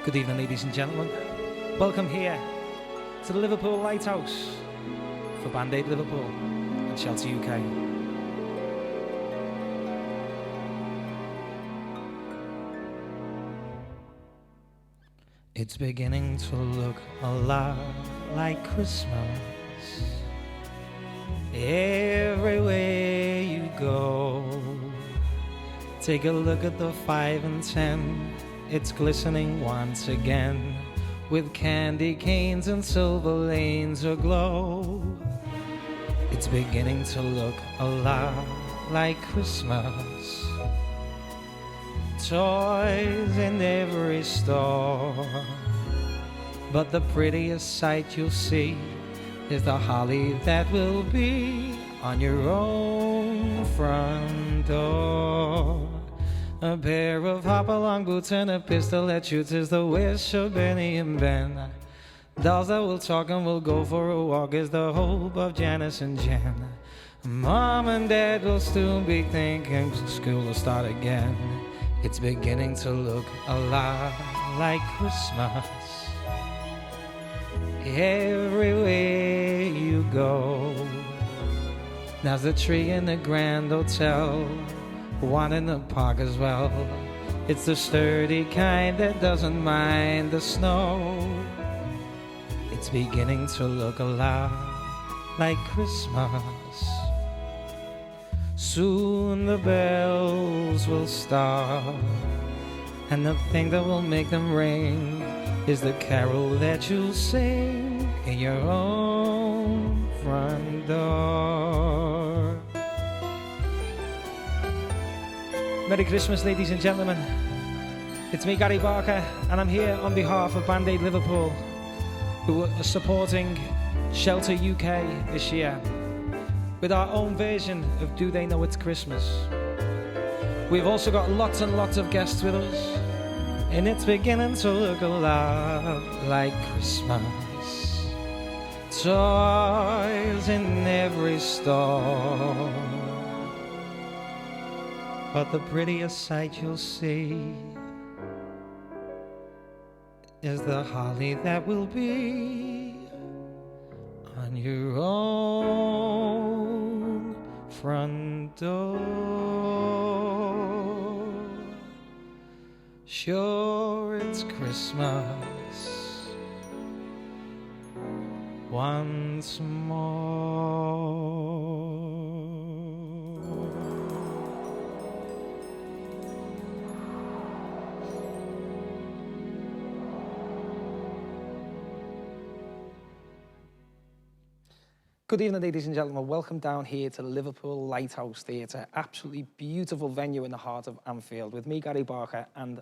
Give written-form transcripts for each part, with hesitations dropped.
Good evening, ladies and gentlemen. Welcome here to the Liverpool Lighthouse for Band Aid Liverpool and Shelter UK. It's beginning to look a lot like Christmas everywhere you go. Take a look at the 5 and 10. It's glistening once again with candy canes and silver lanes aglow. It's beginning to look a lot like Christmas. Toys in every store, but the prettiest sight you'll see is the holly that will be on your own front door. A pair of hop-along boots and a pistol that shoots is the wish of Benny and Ben. Dolls that will talk and will go for a walk is the hope of Janice and Jen. Mom and Dad will soon be thinking school will start again. It's beginning to look a lot like Christmas everywhere you go. There's a tree in the Grand Hotel, one in the park as well. It's the sturdy kind that doesn't mind the snow. It's beginning to look a lot like Christmas. Soon the bells will start, and the thing that will make them ring is the carol that you'll sing in your own front door. Merry Christmas, ladies and gentlemen. It's me, Gary Barker, and I'm here on behalf of Band Aid Liverpool, who are supporting Shelter UK this year with our own version of Do They Know It's Christmas. We've also got lots and lots of guests with us, and it's beginning to look a lot like Christmas. Toys in every store, but the prettiest sight you'll see is the holly that will be on your own front door. Sure, it's Christmas once more. Good evening, ladies and gentlemen. Welcome down here to the Liverpool Lighthouse Theatre. Absolutely beautiful venue in the heart of Anfield. With me, Gary Barker, and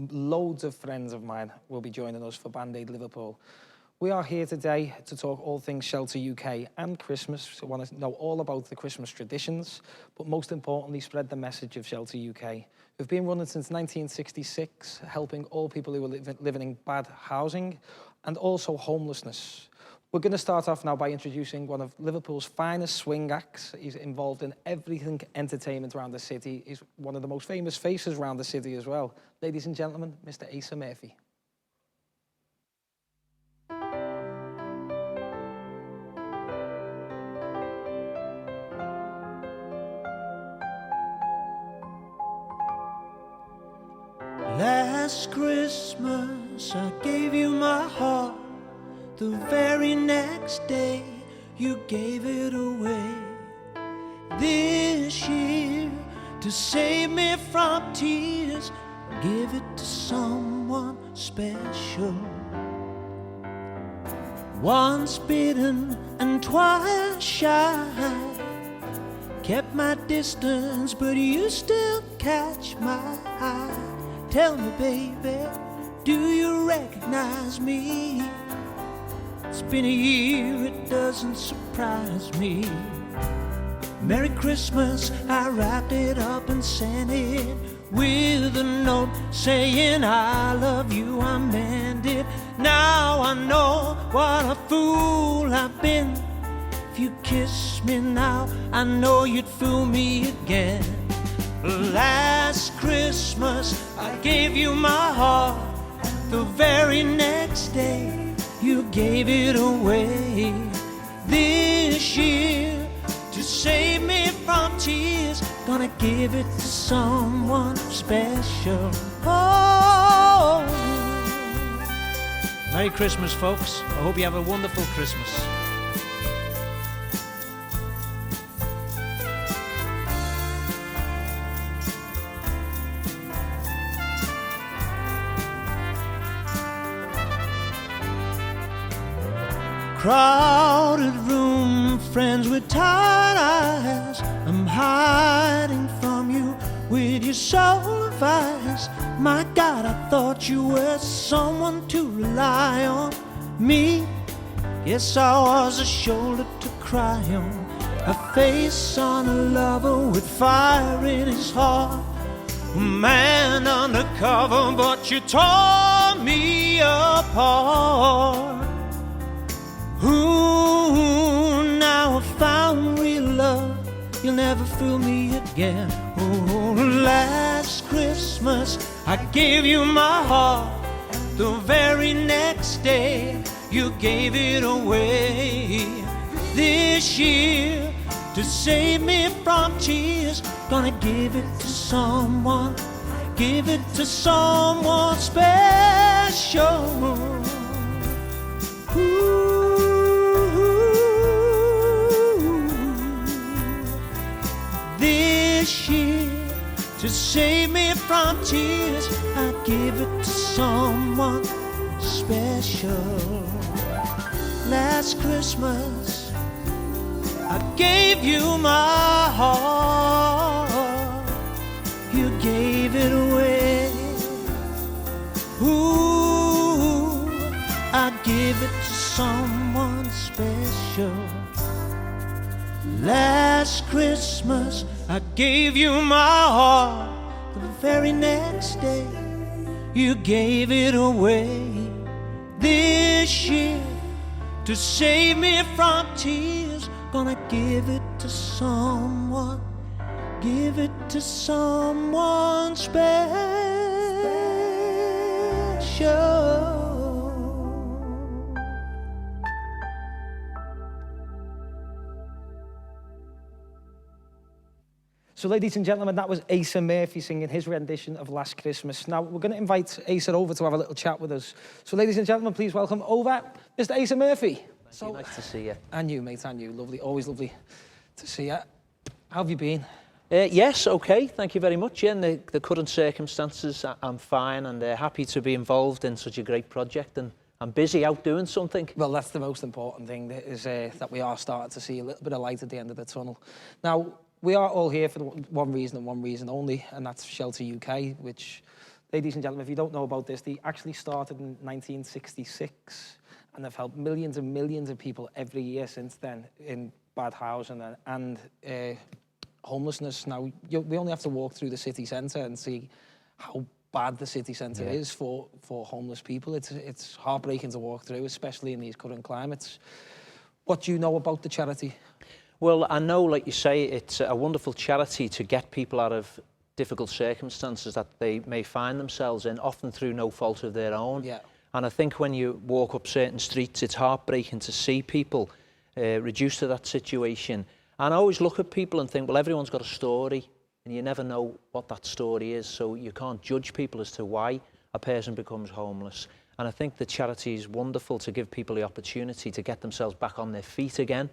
loads of friends of mine will be joining us for Band Aid Liverpool. We are here today to talk all things Shelter UK and Christmas. We want to know all about the Christmas traditions, but most importantly, spread the message of Shelter UK. We've been running since 1966, helping all people who are living in bad housing and also homelessness. We're going to start off now by introducing one of Liverpool's finest swing acts. He's involved in everything entertainment around the city. He's one of the most famous faces around the city as well. Ladies and gentlemen, Mr. Asa Murphy. Last Christmas I gave you my heart. The very next day you gave it away. This year, to save me from tears, give it to someone special. Once bitten and twice shy, kept my distance, but you still catch my eye. Tell me, baby, do you recognize me? It's been a year, it doesn't surprise me. Merry Christmas, I wrapped it up and sent it with a note saying I love you, I meant it. Now I know what a fool I've been. If you kiss me now, I know you'd fool me again. Last Christmas, I gave you my heart. The very next day you gave it away. This year, to save me from tears, gonna give it to someone special. Oh, Merry Christmas, folks. I hope you have a wonderful Christmas. Crowded room, friends with tired eyes. I'm hiding from you with your soul of ice. My God, I thought you were someone to rely on. Me, yes, I was a shoulder to cry on, a face on a lover with fire in his heart. A man undercover, but you tore me apart. Ooh, now I found real love, you'll never fool me again. Oh, last Christmas I gave you my heart. The very next day you gave it away. This year, to save me from tears, gonna give it to someone, give it to someone special. Ooh. This year, to save me from tears, I give it to someone special. Last Christmas, I gave you my heart. You gave it away. Ooh, I give it to someone special. Last Christmas, I gave you my heart. The very next day, you gave it away. This year, to save me from tears, gonna give it to someone, give it to someone special. So, ladies and gentlemen, that was Asa Murphy singing his rendition of Last Christmas. Now, we're going to invite Asa over to have a little chat with us. So, ladies and gentlemen, please welcome over Mr. Asa Murphy. Thank you. Nice to see you. And you, mate, and you. Lovely, always lovely to see you. How have you been? Yes, okay, thank you very much. Yeah, in the current circumstances, I'm fine and happy to be involved in such a great project, and I'm busy out doing something. Well, that's the most important thing, is that we are starting to see a little bit of light at the end of the tunnel. Now, we are all here for one reason and one reason only, and that's Shelter UK, which, ladies and gentlemen, if you don't know about this, they actually started in 1966, and they've helped millions and millions of people every year since then in bad housing and homelessness. Now, we only have to walk through the city centre and see how bad the city centre is for homeless people. It's heartbreaking to walk through, especially in these current climates. What do you know about the charity? Well, I know, like you say, it's a wonderful charity to get people out of difficult circumstances that they may find themselves in, often through no fault of their own. Yeah. And I think when you walk up certain streets, it's heartbreaking to see people reduced to that situation. And I always look at people and think, well, everyone's got a story, and you never know what that story is, so you can't judge people as to why a person becomes homeless. And I think the charity is wonderful to give people the opportunity to get themselves back on their feet again,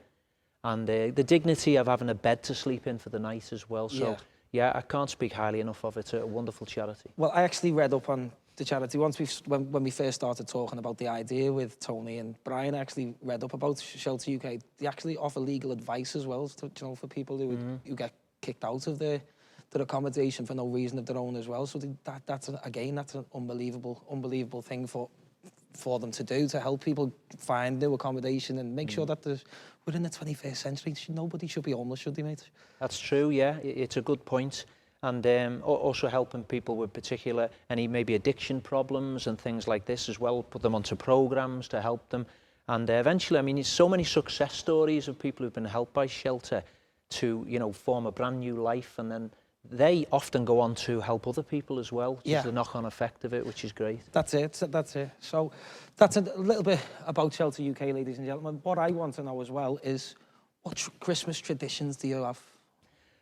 and the dignity of having a bed to sleep in for the night as well. So, yeah, I can't speak highly enough of it. It's a wonderful charity. Well, I actually read up on the charity when we first started talking about the idea with Tony and Brian. I actually read up about Shelter UK. They actually offer legal advice as well, for people who get kicked out of their accommodation for no reason of their own as well. So that's an unbelievable thing for them to do, to help people find new accommodation and make sure that we're in the 21st century. Nobody should be homeless, should they, mate? That's true, yeah. It's a good point. And also helping people with any maybe addiction problems and things like this as well, put them onto programs to help them. And eventually, I mean, there's so many success stories of people who've been helped by Shelter to, form a brand new life, and then they often go on to help other people as well. Yeah. Just the knock-on effect of it, which is great. That's it. So that's a little bit about Shelter UK, ladies and gentlemen. What I want to know as well is, what Christmas traditions do you have?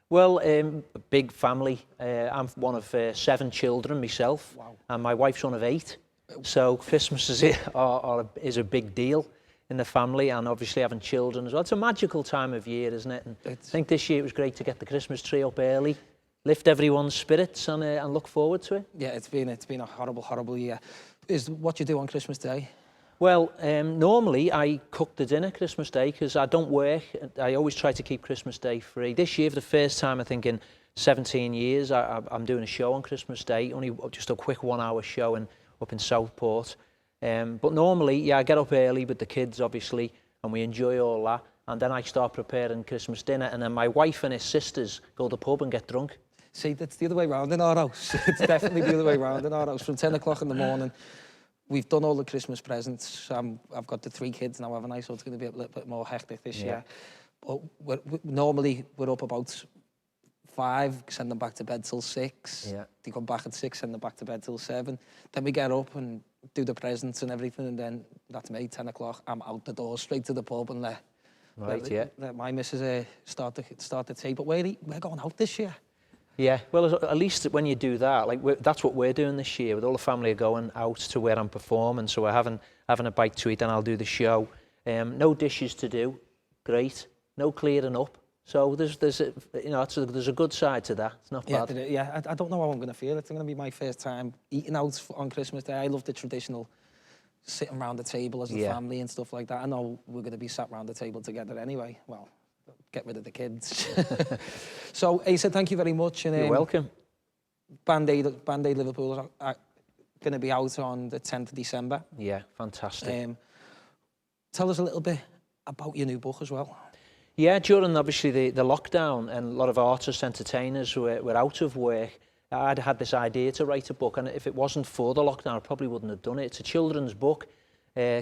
Well, a big family. I'm one of 7 children myself. Wow. And my wife's one of 8. So Christmas is a big deal in the family, and obviously having children as well. It's a magical time of year, isn't it? And I think this year it was great to get the Christmas tree up early, lift everyone's spirits, and look forward to it. Yeah, it's been a horrible year. Is what you do on Christmas Day? Well, normally I cook the dinner Christmas Day because I don't work. I always try to keep Christmas Day free. This year, for the first time, I think in 17 years, I'm doing a show on Christmas Day, only just a quick 1-hour show up in Southport. But normally, yeah, I get up early with the kids, obviously, and we enjoy all that. And then I start preparing Christmas dinner, and then my wife and his sisters go to the pub and get drunk. See, that's the other way round in our house. It's definitely the other way round in our house. From 10 o'clock in the morning, we've done all the Christmas presents. I've got the 3 kids now, haven't I? So it's going to be a little bit more hectic this year. But normally we're up about 5, send them back to bed till 6. Yeah. They come back at 6, send them back to bed till 7. Then we get up and do the presents and everything, and then that's me, 10 o'clock. I'm out the door, straight to the pub, and let my missus start the tea. But we're going out this year. Yeah, well, at least when you do that, that's what we're doing this year. With all the family are going out to where I'm performing, so we're having a bite to eat, and I'll do the show. No dishes to do, great. No clearing up. So there's a good side to that. It's not bad. Yeah, I don't know how I'm going to feel. It's going to be my first time eating out on Christmas Day. I love the traditional sitting around the table as a family and stuff like that. I know we're going to be sat around the table together anyway. Well, get rid of the kids. So, Asa, thank you very much. And, you're welcome. Aid Liverpool are going to be out on the 10th of December. Yeah, fantastic. Tell us a little bit about your new book as well. Yeah, during obviously the lockdown, and a lot of artists, entertainers were out of work, I'd had this idea to write a book, and if it wasn't for the lockdown, I probably wouldn't have done it. It's a children's book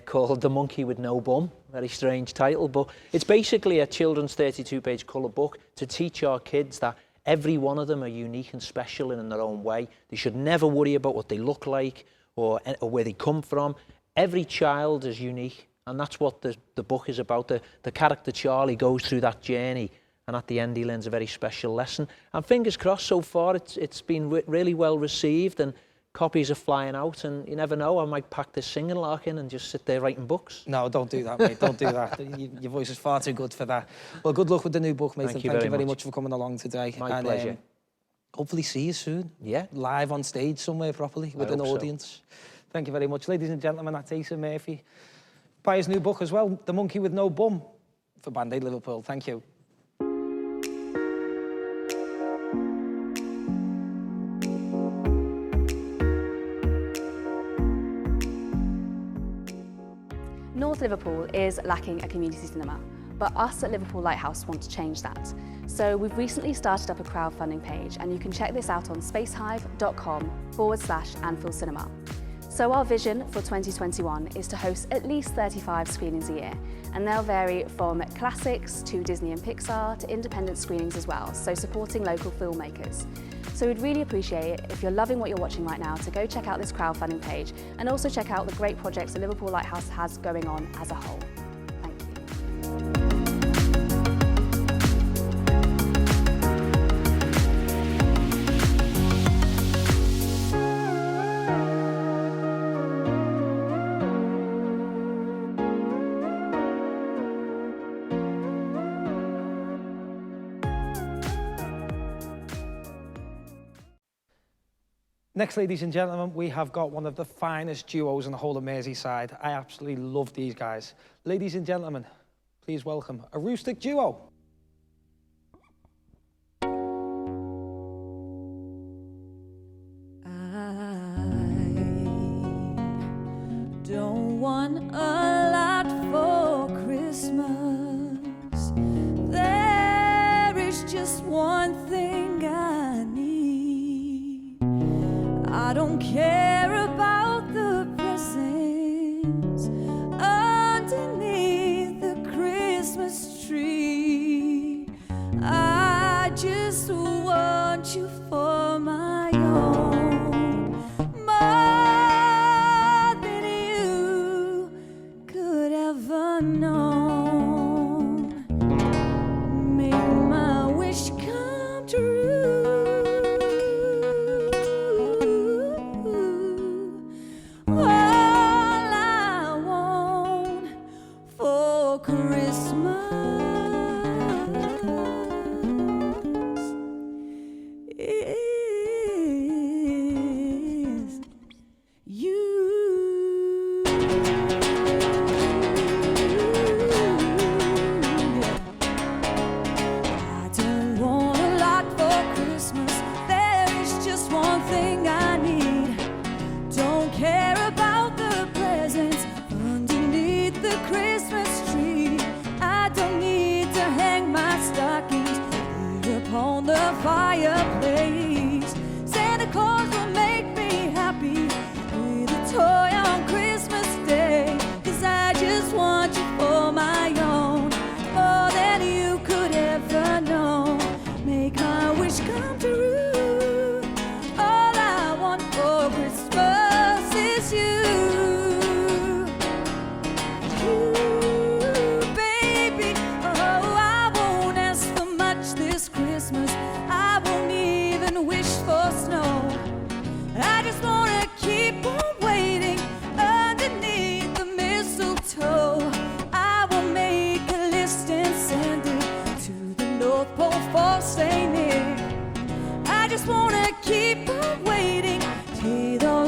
called The Monkey with No Bum. Very strange title, but it's basically a children's 32-page colour book to teach our kids that every one of them are unique and special in their own way. They should never worry about what they look like or where they come from. Every child is unique. And that's what the book is about. The character Charlie goes through that journey, and at the end he learns a very special lesson. And fingers crossed, so far it's been really well received, and copies are flying out, and you never know, I might pack this singing lark in and just sit there writing books. No, don't do that, mate. Don't do that. Your voice is far too good for that. Well, good luck with the new book, mate. Thank and you very much for coming along today. My pleasure. Hopefully see you soon. Yeah. Live on stage somewhere properly with an audience. So. Thank you very much. Ladies and gentlemen, that's Asa Murphy. Buy his new book as well, The Monkey with No Bum, for Aid Liverpool. Thank you. North Liverpool is lacking a community cinema, but us at Liverpool Lighthouse want to change that. So we've recently started up a crowdfunding page, and you can check this out on spacehive.com/Anfield Cinema. So our vision for 2021 is to host at least 35 screenings a year, and they'll vary from classics to Disney and Pixar to independent screenings as well, so supporting local filmmakers. So we'd really appreciate it if you're loving what you're watching right now to go check out this crowdfunding page, and also check out the great projects that Liverpool Lighthouse has going on as a whole. Thank you. Next, ladies and gentlemen, we have got one of the finest duos in the whole of Merseyside. I absolutely love these guys. Ladies and gentlemen, please welcome a Roostic duo. Don't want a lot for Christmas. There is just one thing I need. I don't care about the presents underneath the Christmas tree. I just want you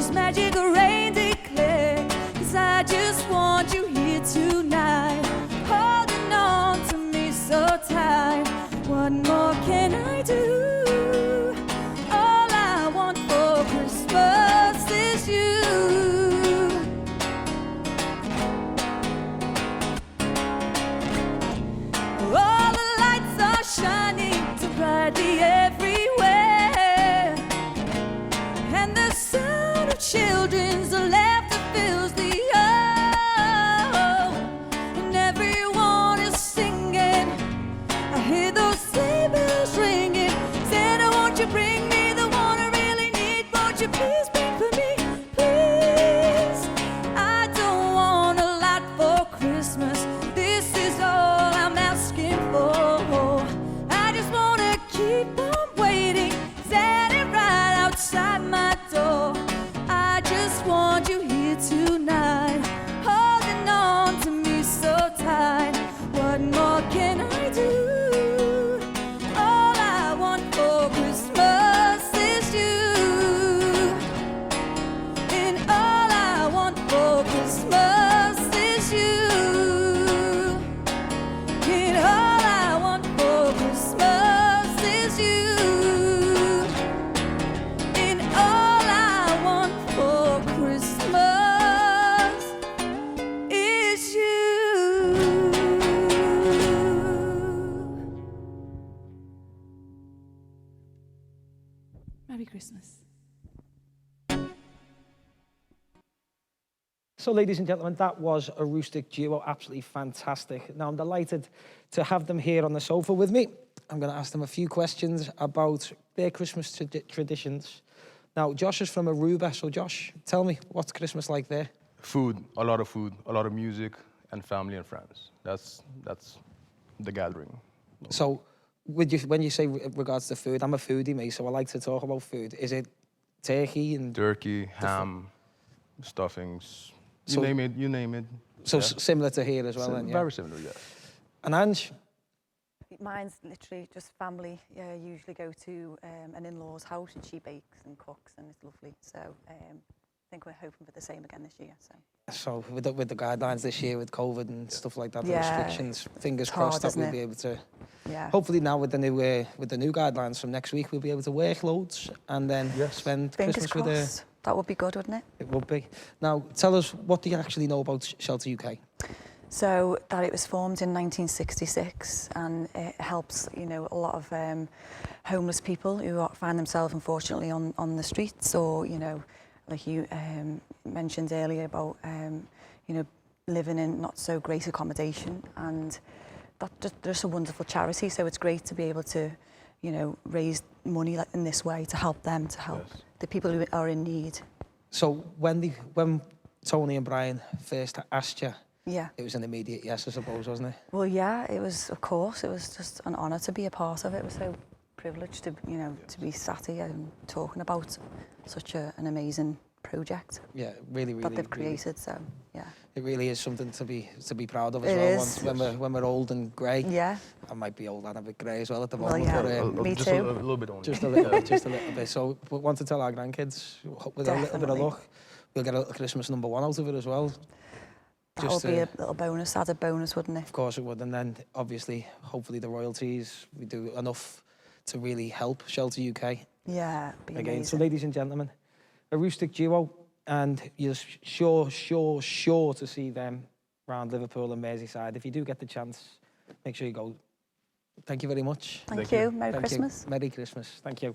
This magic rain declare, 'cause I just want you here tonight, holding on to me so tight. What more can I do? All I want for Christmas is you. All the lights are shining so brightly everywhere, and the sound of children's laughter fills the air, and everyone is singing. I hear those sleigh bells ringing. Santa, won't you bring me the one I really need? Won't you please bring for me, please? I don't want a lot for Christmas. This is all I'm asking for. I just want to keep on waiting, standing right outside my door. I just want you here tonight, holding on to me so tight. What more can I do? All I want for Christmas is you. And all I want for Christmas is you. And all I want for Christmas is you. And all I want for Christmas is you. Merry Christmas. So, ladies and gentlemen, that was a Acoustic Duo, absolutely fantastic. Now, I'm delighted to have them here on the sofa with me. I'm going to ask them a few questions about their Christmas traditions. Now, Josh is from Aruba, so Josh, tell me, what's Christmas like there? Food, a lot of music, and family and friends. That's the gathering. So, when you say regards to food, I'm a foodie, mate, so I like to talk about food. Is it turkey and... Turkey, ham, stuffings, So- you name it. So Yeah. similar to here as well, then, yeah. Very similar, yeah. And Ange? Mine's literally just family. Usually go to an in-law's house and she bakes and cooks and it's lovely. So I think we're hoping for the same again this year. So with the guidelines this year with COVID and stuff like that, the Yeah, restrictions, fingers it's hard, crossed that isn't we'll it? be able to... Yeah. Hopefully now with the new guidelines from next week, we'll be able to work loads and then spend Fingers Christmas crossed. That would be good, wouldn't it? It would be. Now, tell us, what do you actually know about Shelter UK? So that it was formed in 1966 and it helps, a lot of homeless people who find themselves unfortunately on the streets or, like you mentioned earlier about, living in not so great accommodation, and that's just a wonderful charity. So it's great to be able to, raise money in this way to help them, to help the people who are in need. So when Tony and Brian first asked you, Yeah. it was an immediate yes, I suppose, wasn't it? Well, yeah, it was, of course, it was just an honour to be a part of it. It was so privileged to, to be sat here and talking about such an amazing project Yeah, really, that they've created. So, yeah. It really is something to be proud of as It well. is. When we're old and grey. Yeah. I might be old and a bit grey as well at the Well, moment. yeah. But, Me just too. A little bit only. just a little bit. So we want to tell our grandkids, with a little bit of Definitely. luck, we'll get a little Christmas #1 out of it as well. That would be a little bonus, added bonus, wouldn't it? Of course it would, and then obviously, hopefully the royalties, we do enough to really help Shelter UK. Yeah, it'd be Again, amazing. so ladies and gentlemen, a Acoustic Duo, and you're sure to see them around Liverpool and Merseyside. If you do get the chance, make sure you go. Thank you very much. Thank you. Merry Thank you. Christmas. Merry Christmas. Thank you.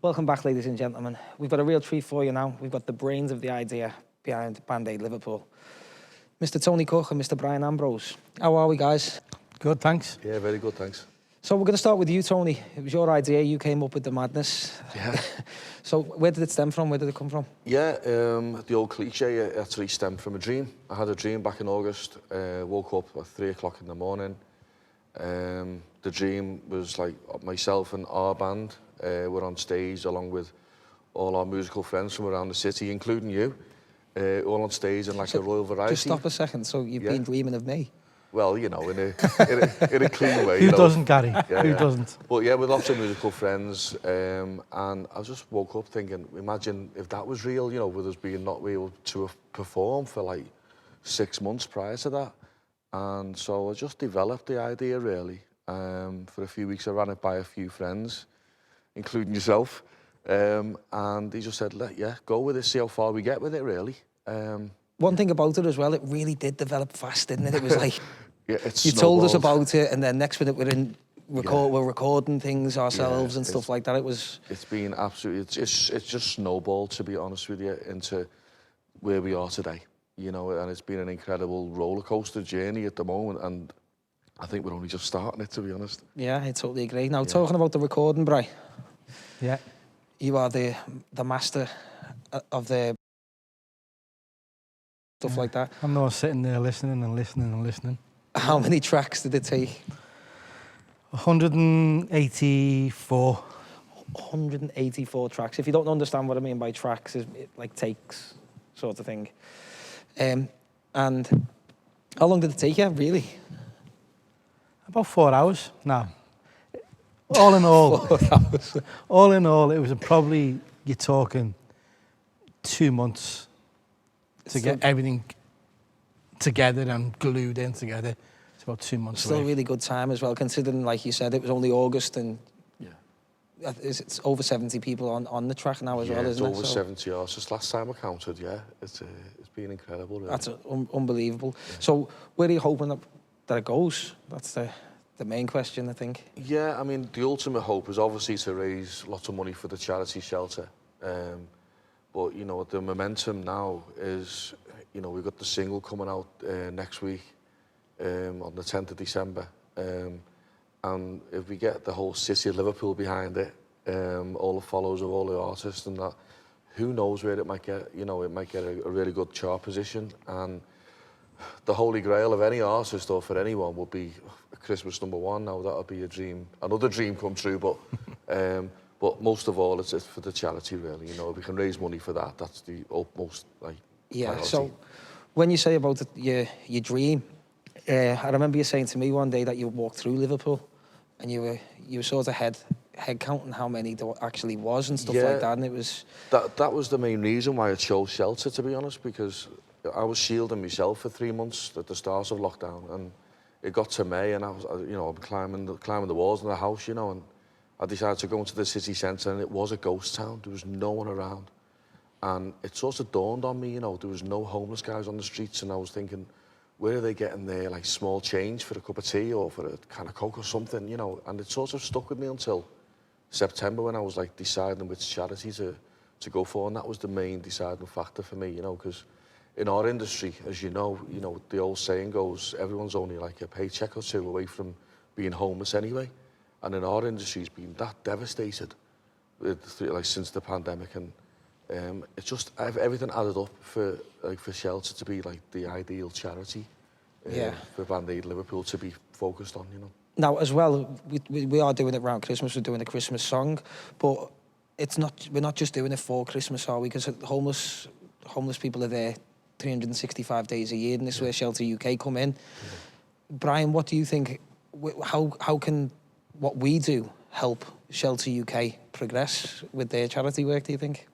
Welcome back, ladies and gentlemen. We've got a real treat for you now. We've got the brains of the idea behind Band Aid Liverpool. Mr. Tony Cook and Mr. Brian Ambrose. How are we, guys? Good, thanks. Yeah, very good, thanks. So we're going to start with you, Tony. It was your idea. You came up with the madness. Yeah. So where did it stem from? Where did it come from? Yeah, the old cliche actually stemmed from a dream. I had a dream back in August. Woke up at 3 o'clock in the morning. The dream was like myself and our band were on stage along with all our musical friends from around the city, including you. all on stage in like a Royal Variety. Just stop a second. So you've been dreaming of me? Well, you know, in a clean way. Who you know. doesn't, Gary? Yeah, Who yeah. doesn't? But yeah, with lots of musical friends, and I just woke up thinking, imagine if that was real, you know, with us being not able to perform for like 6 months prior to that. And so I just developed the idea really. For a few weeks I ran it by a few friends, including yourself. And he just said, yeah, go with it, see how far we get with it really. One thing about it as well, it really did develop fast, didn't it? It was like, yeah, it's you told us snowballed. about it, and then next minute we're recording things ourselves and stuff like that. It's been absolutely, it's just snowballed, to be honest with you, into where we are today. You know, and it's been an incredible roller coaster journey at the moment, and I think we're only just starting it, to be honest. Yeah, I totally agree. Now, talking about the recording, Bri, Yeah. you are the master of the stuff like that. I'm not sitting there listening and listening and listening. How many tracks did it take? 184. 184 tracks. If you don't understand what I mean by tracks, it's like takes sort of thing. And how long did it take you, really? About 4 hours. No. All in all, 4 hours. all in all, it was probably, you're talking 2 months to get everything together and glued in together. It's about 2 months Still away. really good time as well, considering, like you said, it was only August and it's over 70 people on the track now as well, isn't it? It's over 70 hours. Just last time I counted, yeah. It's been incredible, really. That's unbelievable. Yeah. So where are you hoping that it goes? That's the main question, I think. Yeah, I mean, the ultimate hope is obviously to raise lots of money for the charity shelter. But, you know, the momentum now is, you know, we've got the single coming out next week on the 10th of December. And if we get the whole city of Liverpool behind it, all the followers of all the artists and that, who knows where it might get, you know, it might get a really good chart position. And the holy grail of any artist or for anyone would be Christmas #1. Now that would be a dream, another dream come true, but most of all, it's for the charity really. You know, if we can raise money for that, that's the utmost priority. So when you say about your dream, I remember you saying to me one day that you walked through Liverpool and you were sort of head counting how many there actually was and stuff like that, and it was... That was the main reason why I chose shelter, to be honest, because I was shielding myself for 3 months at the start of lockdown, and it got to May, and I was, you know, I'm climbing the walls in the house, you know, and I decided to go into the city centre, and it was a ghost town. There was no one around, and it sort of dawned on me, you know, there was no homeless guys on the streets, and I was thinking, where are they getting their like small change for a cup of tea or for a can of Coke or something, you know? And it sort of stuck with me until September when I was like deciding which charity to go for, and that was the main deciding factor for me, you know, because in our industry, as you know, the old saying goes, everyone's only like a paycheck or two away from being homeless anyway. And in our industry, it's been that devastated like since the pandemic, and it's just everything added up for shelter to be like the ideal charity for Band Aid Liverpool to be focused on, you know. Now, as well, we are doing it around Christmas. We're doing a Christmas song, but it's not. We're not just doing it for Christmas, are we? Because homeless people are there 365 days a year, and this is where Shelter UK come in. Brian, what do you think? How can what we do help Shelter UK progress with their charity work, do you think?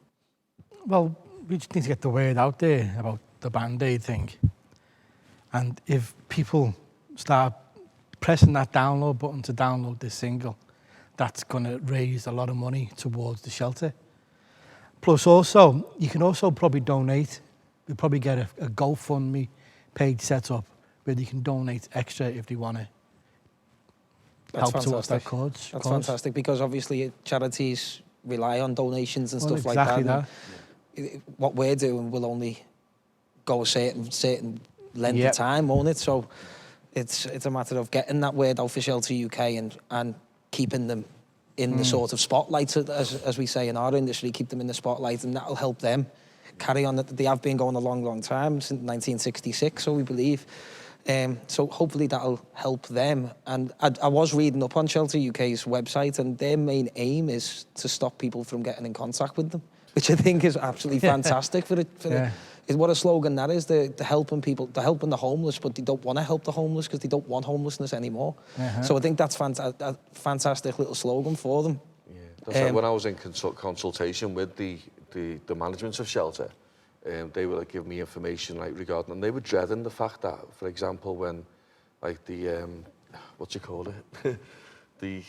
Well, we just need to get the word out there about the Band Aid thing. And if people start pressing that download button to download this single, that's going to raise a lot of money towards the shelter. Plus also, you can also probably donate. We'll probably get a GoFundMe page set up where you can donate extra if they want to help towards that cause. That's fantastic, because obviously charities rely on donations and stuff exactly like that. What we're doing will only go a certain length of time, won't it? So it's a matter of getting that word out for Shelter UK and keeping them in the sort of spotlight, as we say in our industry, keep them in the spotlight, and that'll help them carry on. They have been going a long, long time, since 1966, so we believe. So hopefully that'll help them. And I was reading up on Shelter UK's website, and their main aim is to stop people from getting in contact with them, which I think is absolutely fantastic for what a slogan that is, the helping people, the helping the homeless, but they don't want to help the homeless because they don't want homelessness anymore. So I think that's a fantastic little slogan for them. Yeah, that's like when I was in consultation with the management of shelter, they would like give me information like regarding, and they were dreading the fact that, for example, when like the what do you call it, the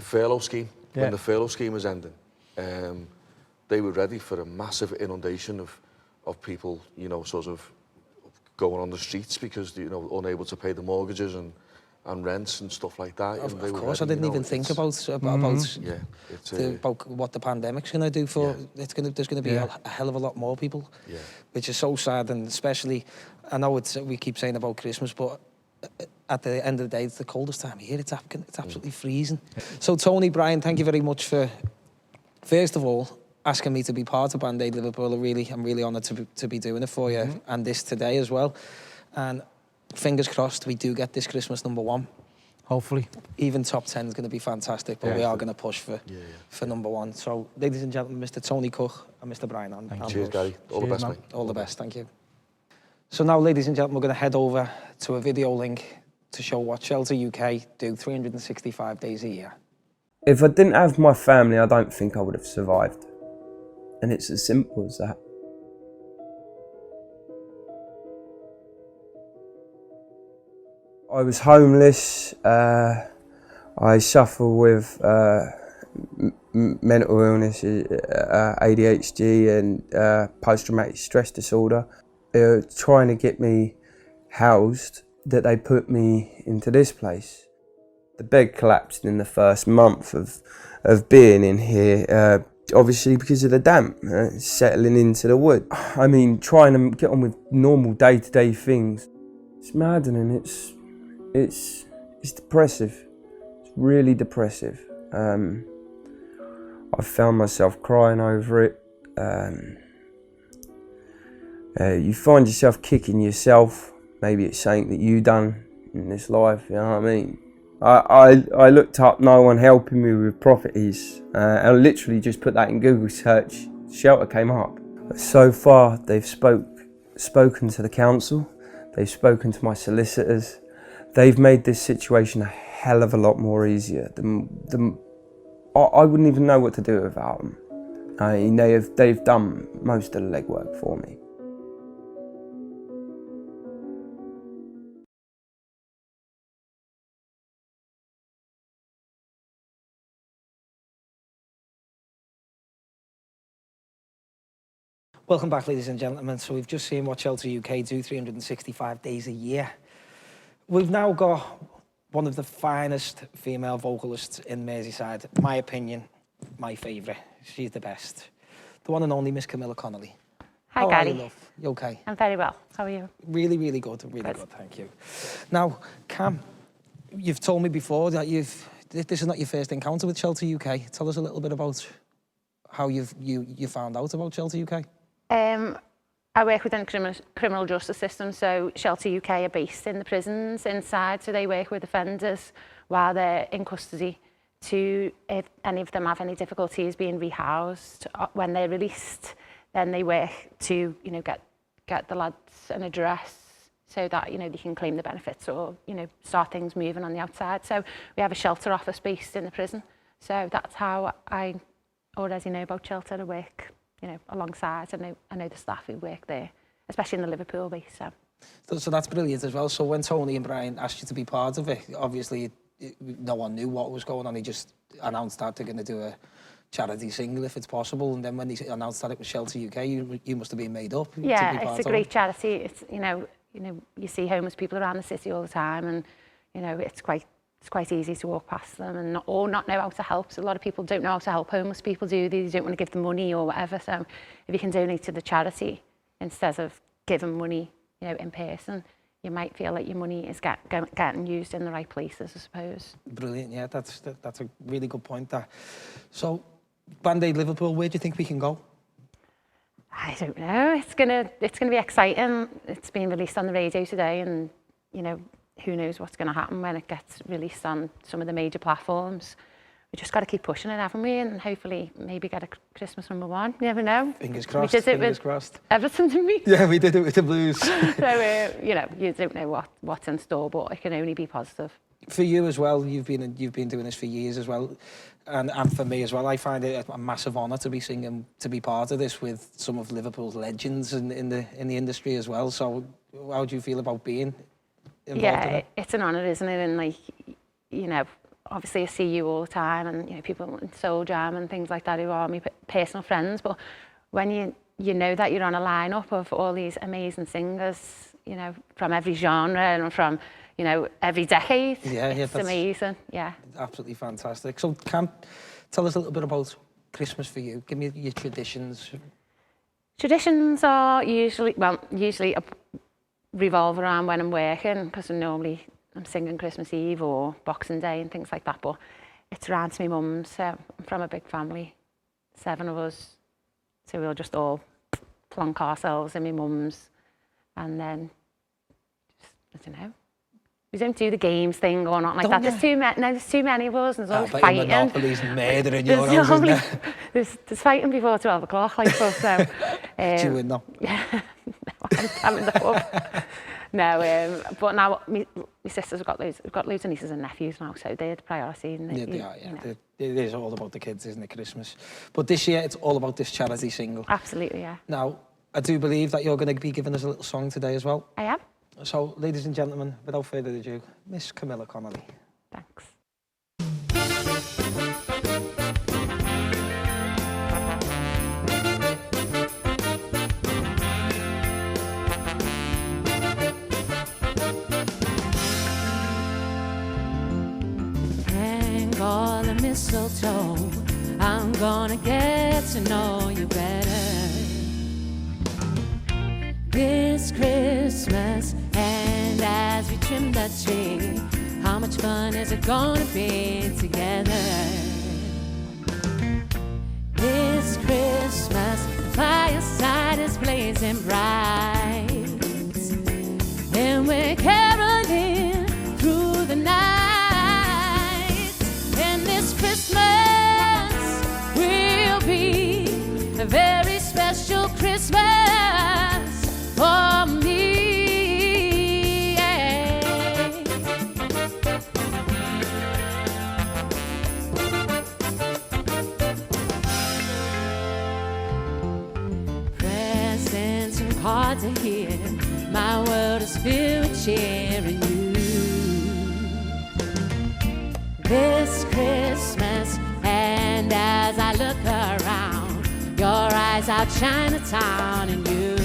furlough scheme, when the furlough scheme was ending, they were ready for a massive inundation of people, you know, sort of going on the streets because, you know, unable to pay the mortgages and rents and stuff like that. Of course, I didn't even think about what the pandemic's going to do for. There's going to be a hell of a lot more people, which is so sad. And especially, I know we keep saying about Christmas, but at the end of the day, it's the coldest time of year. It's absolutely freezing. So Tony, Brian, thank you very much for, first of all, asking me to be part of Band Aid Liverpool. I'm really honoured to be doing it for you, and this today as well. And fingers crossed we do get this Christmas #1. Hopefully. Even top 10 is going to be fantastic, but we are going to push for #1. So, ladies and gentlemen, Mr. Tony Cook and Mr. Brian Andrews. Cheers, Gary. All the best, mate. All the best, thank you. So now, ladies and gentlemen, we're going to head over to a video link to show what Shelter UK do 365 days a year. If I didn't have my family, I don't think I would have survived. And it's as simple as that. I was homeless. I suffer with mental illness, ADHD and post-traumatic stress disorder. They were trying to get me housed, that they put me into this place. The bed collapsed in the first month of being in here, obviously because of the damp, settling into the wood. I mean, trying to get on with normal day-to-day things. It's maddening, it's depressive. It's really depressive. I found myself crying over it. You find yourself kicking yourself. Maybe it's something that you done in this life, you know what I mean? I looked up no one helping me with properties. I literally just put that in Google search, shelter came up. So far they've spoken to the council, they've spoken to my solicitors, they've made this situation a hell of a lot more easier. I wouldn't even know what to do without them. I mean, they've done most of the legwork for me. Welcome back, ladies and gentlemen. So we've just seen what Shelter UK do 365 days a year. We've now got one of the finest female vocalists in Merseyside. My opinion, my favourite. She's the best. The one and only Miss Camilla Connolly. Hi, Gary. How are you, love? You okay? I'm very well. How are you? Really, really good. Really good, thank you. Now, Cam, you've told me before that this is not your first encounter with Shelter UK. Tell us a little bit about how you found out about Shelter UK. I work within the criminal justice system, so Shelter UK are based in the prisons inside, so they work with offenders while they're in custody to, if any of them have any difficulties being rehoused. When they're released, then they work to, you know, get the lads an address so that, you know, they can claim the benefits or, you know, start things moving on the outside. So we have a shelter office based in the prison. So that's how I already know about shelter. I work, you know, alongside. I know the staff who work there, especially in the Liverpool base. So that's brilliant as well. So when Tony and Brian asked you to be part of it, obviously no one knew what was going on. He just announced that they're going to do a charity single if it's possible. And then when they announced that it was Shelter UK, you must have been made up. Yeah, to be part it's a great charity. It's you know you see homeless people around the city all the time, and you know it's quite easy to walk past them and not know how to help. So a lot of people don't know how to help homeless people, do they? They don't want to give them money or whatever. So if you can donate to the charity instead of giving money, you know, in person, you might feel like your money is getting used in the right places, I suppose. Brilliant, yeah, that's a really good point there. So, Band Aid Liverpool, where do you think we can go? I don't know. It's gonna be exciting. It's been released on the radio today, and you know, who knows what's going to happen when it gets released on some of the major platforms. we just got to keep pushing it, haven't we? And hopefully maybe get a Christmas #1. You never know. Fingers crossed, We did it fingers with crossed. Everton, didn't we? Yeah, we did it with the Blues. So, you know, you don't know what's in store, but it can only be positive. For you as well, you've been doing this for years as well, and for me as well. I find it a massive honour to be singing, to be part of this with some of Liverpool's legends in the industry as well. So, how do you feel about being involved in it? It's an honour, isn't it? And like, you know, obviously I see you all the time, and you know, people in Soul Jam and things like that who are my personal friends. But when you know that you're on a lineup of all these amazing singers, you know, from every genre and from, you know, every decade, it's amazing. Yeah, absolutely fantastic. So, tell us a little bit about Christmas for you. Give me your traditions. Traditions are usually revolve around when I'm working, because I'm singing Christmas Eve or Boxing Day and things like that. But it's around to my mum's. So I'm from a big family, 7 of us, so we'll just all plonk ourselves in my mum's, and then I don't know. We don't do the games thing or not like that. There's too many of us, and there's always fighting. Monopoly's murdering your house, isn't there? There's fighting before 12 o'clock, like so. Do you win though? Yeah, no, I'm in the pub. No, but now my sisters have got loads of nieces and nephews now, so they're the priority. And It is all about the kids, isn't it, Christmas? But this year, it's all about this charity single. Absolutely, yeah. Now, I do believe that you're going to be giving us a little song today as well. I am. So, ladies and gentlemen, without further ado, Miss Camilla Connolly. Thanks. Hang all the mistletoe, I'm gonna get to know you better this Christmas. And as we trim the tree, how much fun is it gonna be together? This Christmas, the fireside is blazing bright, and we're caroling through the night. And this Christmas will be a very special Christmas for me. Presents and cards are here, my world is filled with cheering you. This Christmas, and as I look around, your eyes outshine the town and you.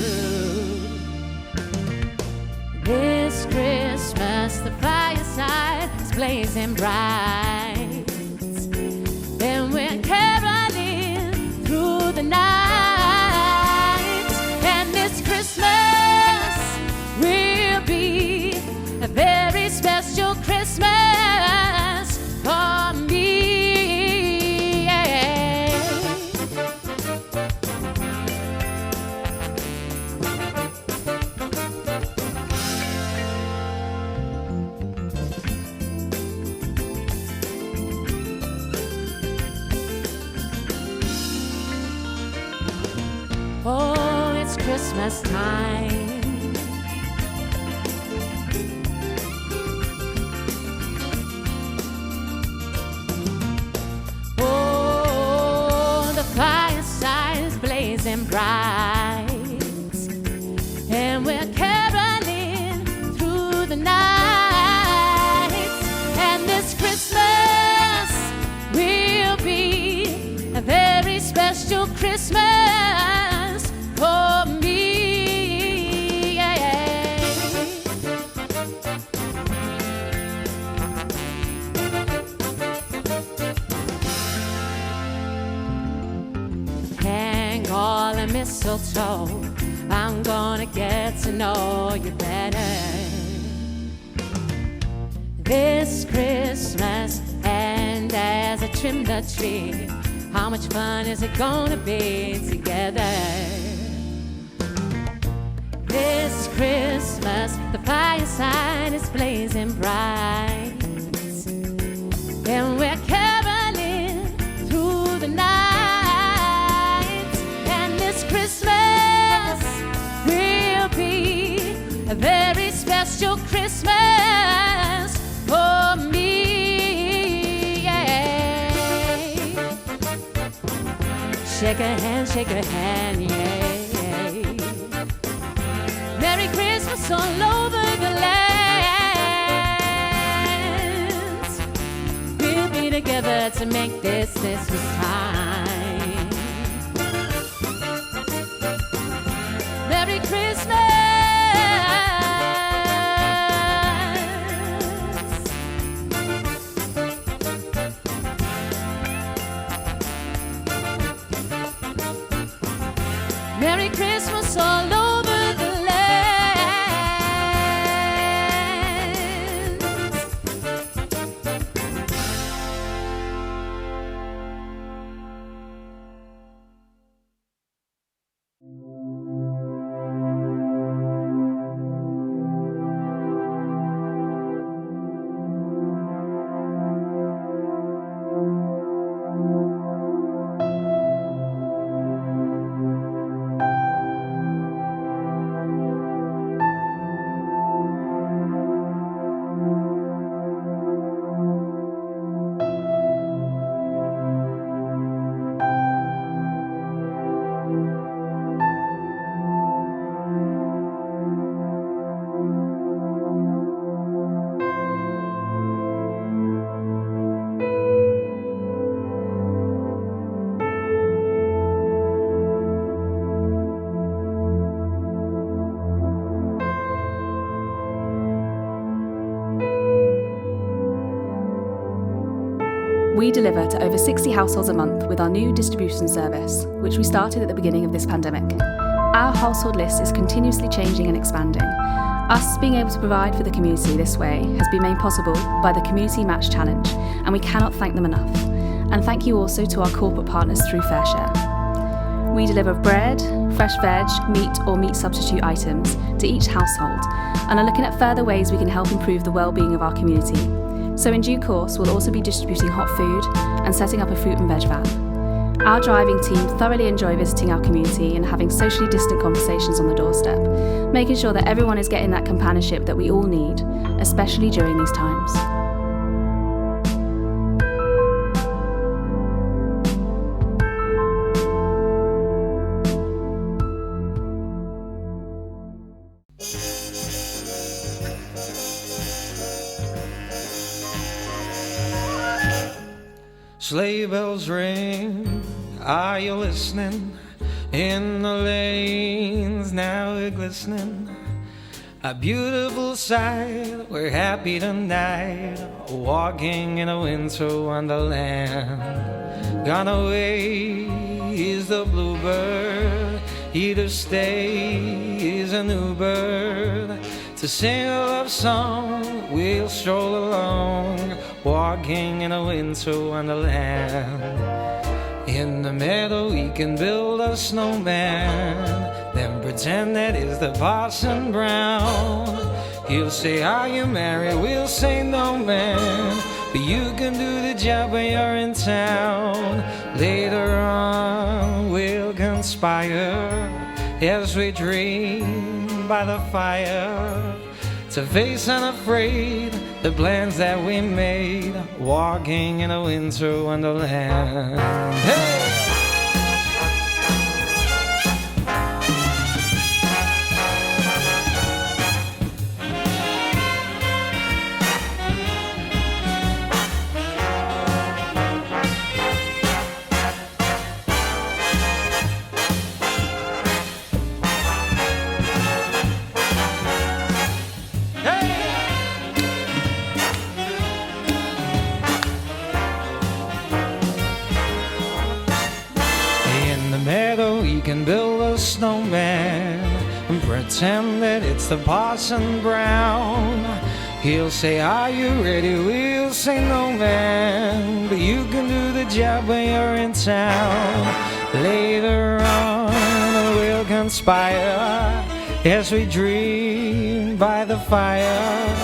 This Christmas, the fireside is blazing bright, and we're caroling through the night. And this Christmas will be a very special Christmas for me. Oh, it's Christmas time. Oh, the fireside is blazing bright, and we're caroling through the night. And this Christmas will be a very special Christmas for me. Hang all the mistletoe, I'm gonna get to know you better this Christmas. And as I trim the tree, how much fun is it gonna be together? This Christmas, the fireside is blazing bright, and we're caroling is your Christmas for me. Yeah. Shake a hand, yeah. Merry Christmas all over the land. We'll be together to make this Christmas time. Merry Christmas. Merry Christmas all over the land. We deliver to over 60 households a month with our new distribution service, which we started at the beginning of this pandemic. Our household list is continuously changing and expanding. Us being able to provide for the community this way has been made possible by the Community Match Challenge, and we cannot thank them enough. And thank you also to our corporate partners through Fair Share. We deliver bread, fresh veg, meat or meat substitute items to each household and are looking at further ways we can help improve the well-being of our community. So in due course, we'll also be distributing hot food and setting up a fruit and veg van. Our driving team thoroughly enjoy visiting our community and having socially distant conversations on the doorstep, making sure that everyone is getting that companionship that we all need, especially during these times. Sleigh bells ring, are you listening? In the lanes now we're glistening. A beautiful sight, we're happy tonight, walking in a winter wonderland. Gone away is the bluebird, here to stay is a new bird. To sing a love song, we'll stroll along, walking in a winter wonderland. In the meadow we can build a snowman, then pretend that it's the Parson Brown. He'll say, are you married? We'll say, no man, but you can do the job when you're in town. Later on we'll conspire as we dream by the fire, to face unafraid the plans that we made, walking in a winter wonderland. Hey! We can build a snowman and pretend that it's the Parson Brown. He'll say, are you ready? We'll say, no man, but you can do the job when you're in town. Later on we'll conspire as we dream by the fire,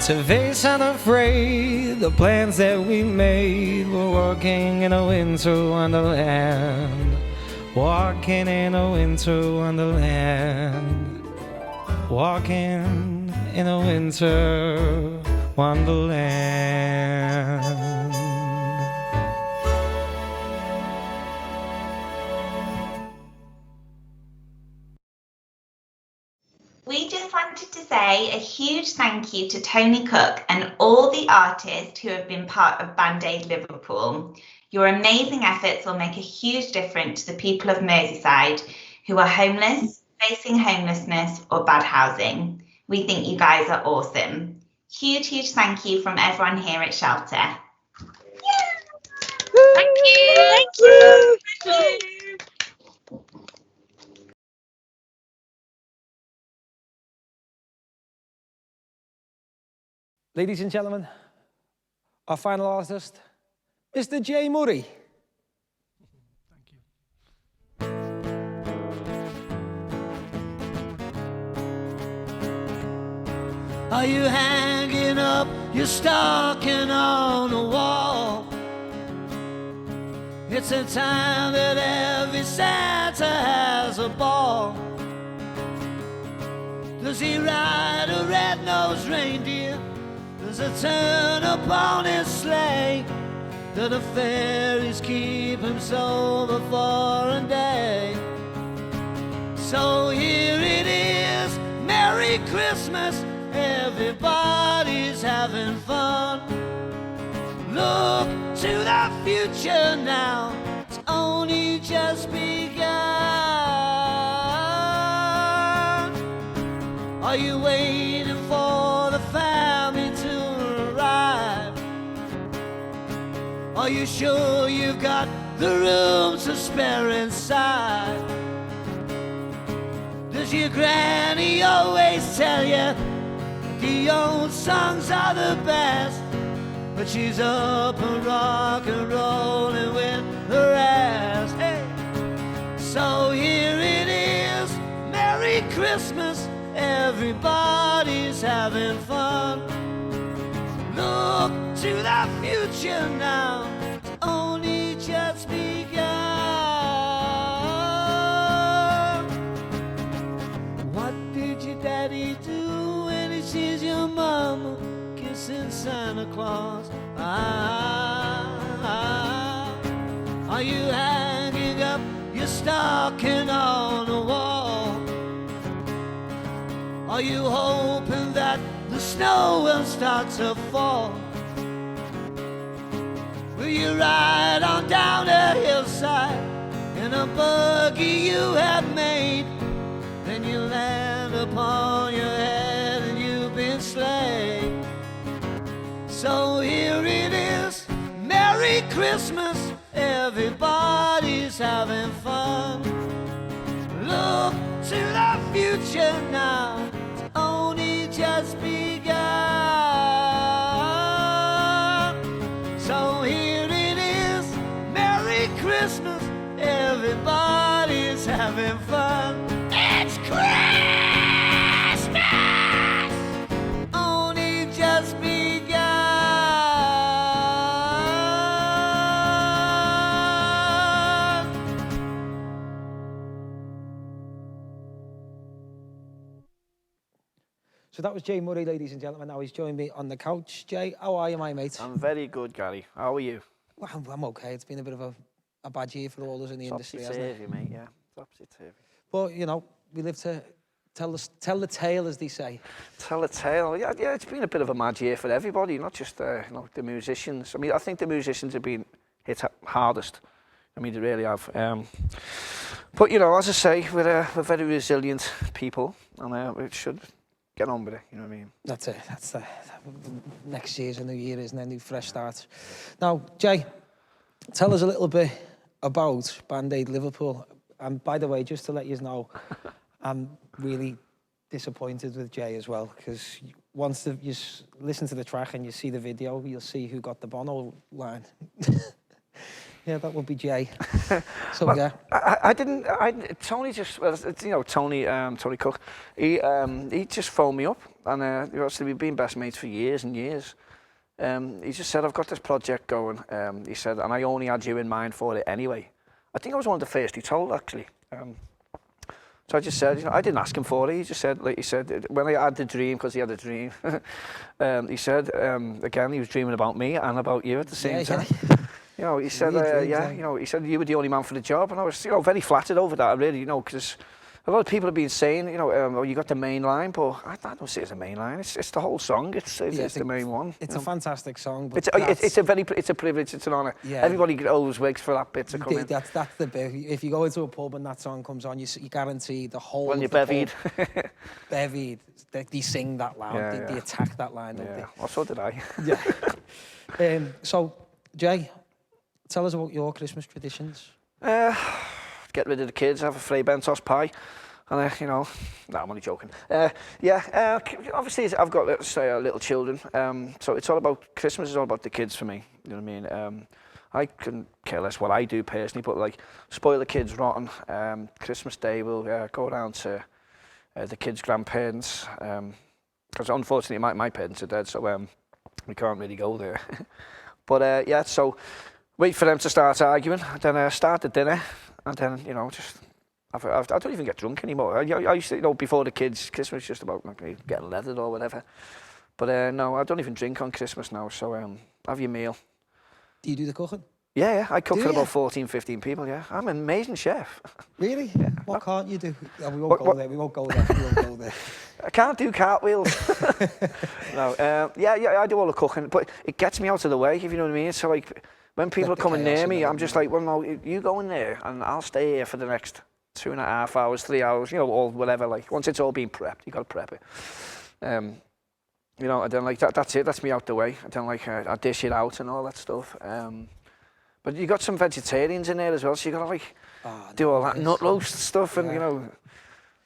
to face unafraid the plans that we made. We're walking in a winter wonderland, walking in a winter wonderland, walking in a winter wonderland. We just wanted to say a huge thank you to Tony Cook and all the artists who have been part of Band Aid Liverpool. Your amazing efforts will make a huge difference to the people of Merseyside who are homeless, facing homelessness or bad housing. We think you guys are awesome. Huge thank you from everyone here at Shelter. Thank you. Thank you. Ladies and gentlemen, our final artist, Mr. Jay Murray. Are you hanging up your stocking on the wall? It's a time that every Santa has a ball. Does he ride a red-nosed reindeer? Does it turn upon his sleigh? Do the fairies keep him sober for a day? So here it is, Merry Christmas, everybody's having fun. Look to the future now, it's only just begun. Are you waiting for the family to arrive? Are you sure you've got the room to spare inside? Does your granny always tell you the old songs are the best? But she's up and rock and rolling with the rest. Hey. So here it is, Merry Christmas, everybody's having fun. Look to the future now, it's only just begun. What did your daddy do when he sees your mama kissing Santa Claus? Are you hanging up your stocking on the wall? Are you hoping that the snow will start to fall? Will you ride on down the hillside in a buggy you have made? Then you land upon your head and you've been slayed. So here it is, Merry Christmas, everybody's having fun. Look to the future now, it's only just begun. So here it is, Merry Christmas, everybody's having fun. It's Christmas! Only just begun. So that was Jay Murray, ladies and gentlemen. Now he's joined me on the couch. Jay, how are you, my mate? I'm very good, Gary. How are you? Well, I'm okay. It's been a bit of a bad year for all of us in the industry, hasn't it? Topsy-turvy, mate, yeah. Topsy-turvy. But, you know, we live to tell the tale, as they say. Tell a tale. Yeah, it's been a bit of a mad year for everybody, not just you know, the musicians. I mean, I think the musicians have been hit hardest. I mean, they really have. But, you know, as I say, we're very resilient people, and we should get on with it, you know what I mean? That's it. That's next year's a new year, isn't it? A new fresh start. Now, Jay, tell us a little bit about Band Aid Liverpool. And by the way, just to let you know, I'm really disappointed with Jay as well, because once you listen to the track and you see the video, you'll see who got the Bono line. Yeah, that would be Jay. So well, yeah, Tony just, well, you know, Tony Cook, he just phoned me up, and obviously we've been best mates for years and years. He just said, I've got this project going. He said, and I only had you in mind for it anyway. I think I was one of the first he told, actually. So I just said, I didn't ask him for it. He just said, like he said, when I had the dream, because he had a dream, he said, again, he was dreaming about me and about you at the same time. He said, he said you were the only man for the job, and I was, very flattered over that. I really, because a lot of people have been saying, oh, you got the main line, but I don't see it as a main line. It's the whole song. It's the main one. It's a fantastic song. But it's a privilege. It's an honour. Yeah. Everybody always waits for that bit to come in. That's the bit. If you go into a pub and that song comes on, you guarantee the whole. When you're bevied. Bevied. They sing that loud. They attack that line. Don't they? Well, so did I. Yeah. So, Jay, tell us about your Christmas traditions. Get rid of the kids, have a Frey Bentos pie, and no, I'm only joking. Obviously I've got little children, so it's all about Christmas is all about the kids for me. You know what I mean? I can care less what I do personally, but like spoil the kids rotten. Christmas Day we'll go around to the kids' grandparents, because unfortunately my parents are dead, so we can't really go there. But so wait for them to start arguing, then start the dinner. And then, just, I don't even get drunk anymore. I used to, before the kids, Christmas was just about getting leathered or whatever. But no, I don't even drink on Christmas now, so have your meal. Do you do the cooking? Yeah, I cook for about 14, 15 people, yeah. I'm an amazing chef. Really? Yeah. What can't you do? Oh, we won't go there. I can't do cartwheels. No, I do all the cooking, but it gets me out of the way, if you know what I mean. So, like, when people are coming near me, I'm just like, well, no, you go in there and I'll stay here for the next 2.5 hours, 3 hours, or whatever. Like, once it's all been prepped, you got to prep it. And then like that's it. That's me out the way. I don't like I dish it out and all that stuff. But you got some vegetarians in there as well, so you got to like do all that nut roast stuff, and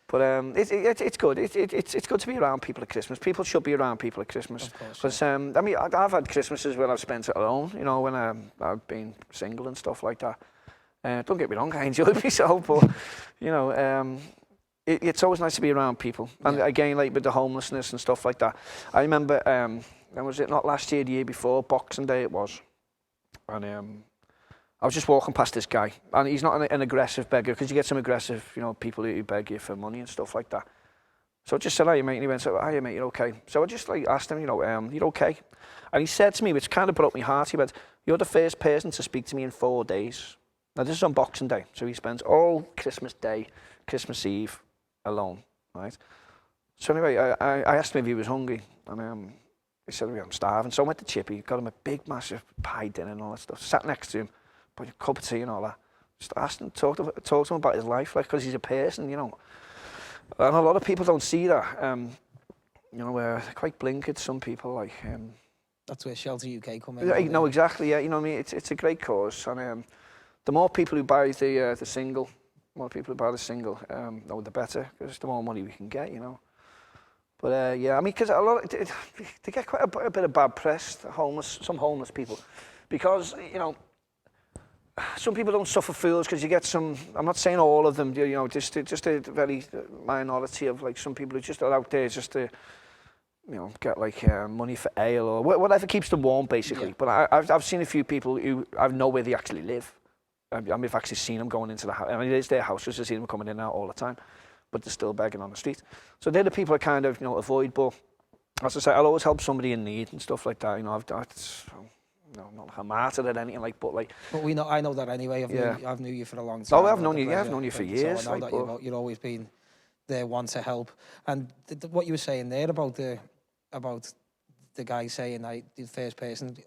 But it's good. It's good to be around people at Christmas. People should be around people at Christmas. Because I've had Christmases where I've spent it alone. When I've been single and stuff like that. Don't get me wrong, I enjoy myself, but it's always nice to be around people. And again, like with the homelessness and stuff like that. I remember, was it not last year, the year before, Boxing Day it was, and I was just walking past this guy, and he's not an aggressive beggar, because you get some aggressive, people who beg you for money and stuff like that. So I just said, "Hiya, mate," and he went, "Hiya, mate, you're okay?" So I just like asked him, "You're okay?" And he said to me, which kind of broke my heart, he went, "You're the first person to speak to me in 4 days." Now this is on Boxing Day, so he spends all Christmas Day, Christmas Eve alone, right? So anyway, I asked him if he was hungry, and he said, "I'm starving." So I went to Chippy, got him a big, massive pie dinner and all that stuff, sat next to him, put a cup of tea and all that. Just asked him, talked to him about his life, like, because he's a person, And a lot of people don't see that. They're quite blinkered, some people, like. That's where Shelter UK come in. No, exactly, yeah. You know what I mean? It's a great cause, and the more people who buy the single, the better, because the more money we can get, But because a lot they get quite a bit of bad press, some homeless people, because some people don't suffer fools, because you get some. I'm not saying all of them, just a very minority of like some people who just are out there just to, get like money for ale or whatever keeps them warm, basically. Yeah. But I've seen a few people who I know where they actually live. I've actually seen them going into the house. I mean, it is their house, just to see them coming in and out all the time, but they're still begging on the street. So they're the people I kind of avoid. But as I say, I'll always help somebody in need and stuff like that. Not like a martyr or anything like, but like. But I know that anyway. I've knew you for a long time. Oh, I've known you. Yeah, I've known you for years. So I know that you've always been there, one to help. And what you were saying there about the guy saying the first person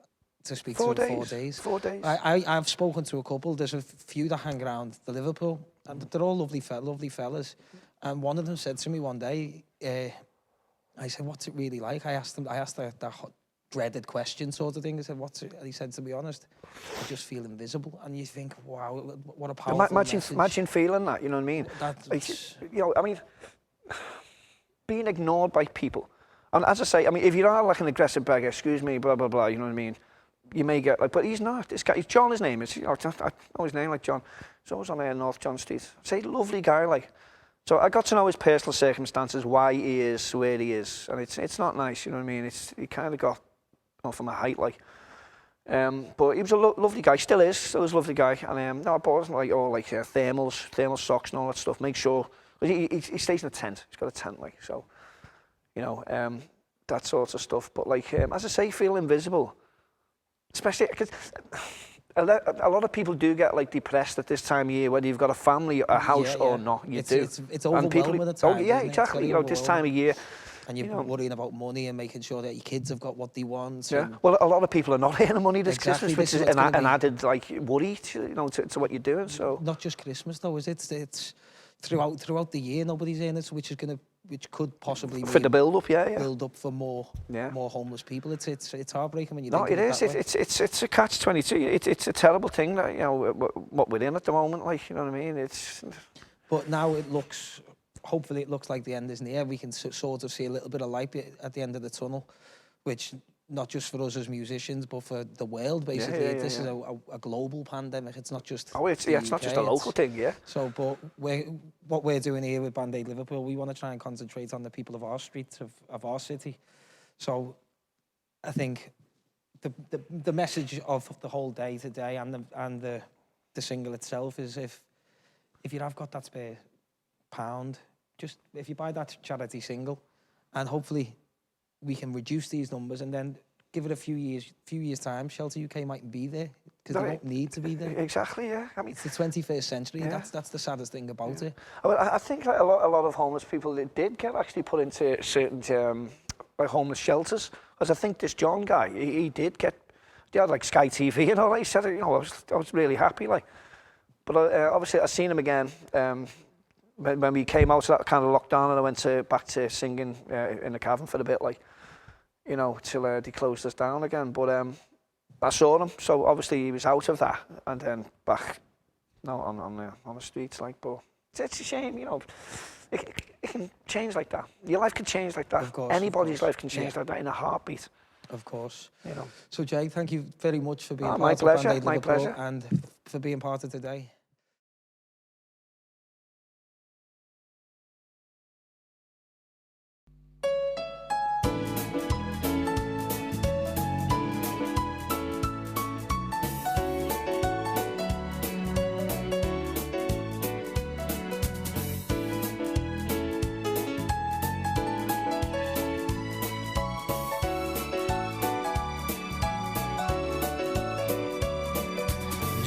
to speak to in 4 days. 4 days. I've spoken to a couple. There's a few that hang around the Liverpool, and they're all lovely fellas. And one of them said to me one day, I said, "What's it really like?" I asked that dreaded question sort of thing. I said, "What's it?" And he said, "To be honest, I just feel invisible." And you think, wow, what a powerful message. Imagine feeling that, you know what I mean? I mean, being ignored by people. And as I say, I mean, if you are like an aggressive beggar, excuse me, blah, blah, blah, you know what I mean? You may get like, but he's not. This guy, John, his name is. I know his name, like John. He's always on there in North John Street. Say, lovely guy, like. So I got to know his personal circumstances, why he is where he is, and it's not nice, you know what I mean? He kind of got from a height, like. But he was a lovely guy, still is a lovely guy. And I bought him like all like thermal socks and all that stuff. Make sure He stays in a tent. He's got a tent, like, so, you know, that sort of stuff. But like, as I say, feel invisible, especially because a lot of people do get like depressed at this time of year, whether you've got a family, a house or not. It's And overwhelming at times. yeah, isn't it? exactly. You know, this time of year. And you're worrying about money and making sure that your kids have got what they want. Yeah. Well, a lot of people are not earning money this Christmas, which is an added like worry to, you know, to what you're doing. So not just Christmas though, is it? It's throughout the year nobody's earning it, which could possibly for the build up, build up for more homeless people. It's heartbreaking when you. No, it is. It's a catch-22. It's a terrible thing that, you know, what we're in at the moment. Like, you know what I mean? But now it looks. Hopefully it looks like the end is near. We can sort of see a little bit of light at the end of the tunnel, which not just for us as musicians, but for the world, basically. This is a global pandemic. It's not just it's not just a local thing, So, but what we're doing here with Band Aid Liverpool, we want to try and concentrate on the people of our streets, of our city. So I think the message of the whole day today and the single itself is if you have got that spare £1, just if you buy that charity single, and hopefully we can reduce these numbers, and then give it a few years time, Shelter UK might be there because they don't need to be there. Exactly, yeah. I mean, it's the 21st century, and that's the saddest thing about it. Well, I think like a lot of homeless people did get actually put into certain like homeless shelters. Because I think this John guy, he had like Sky TV and all that. He said, you know, I was really happy, like. But obviously, I seen him again. When we came out of that kind of lockdown, and I went back to singing in the cavern for a bit, like, you know, till they closed us down again. But I saw him, so obviously he was out of that, and then back now on the streets, like. But it's a shame, you know. It can change like that. Your life can change like that. Of course. Anybody's life can change like that in a heartbeat. Of course. You know. So Jay, thank you very much for being part my of pleasure, Band Aid my Liverpool, pleasure. and for being part of today.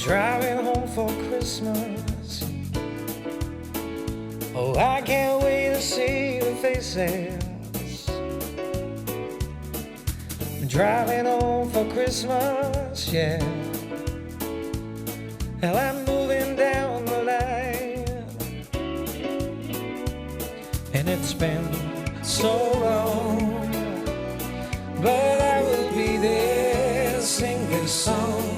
Driving home for Christmas. Oh, I can't wait to see the faces. Driving home for Christmas, yeah. And I'm moving down the line, and it's been so long, but I will be there to sing this song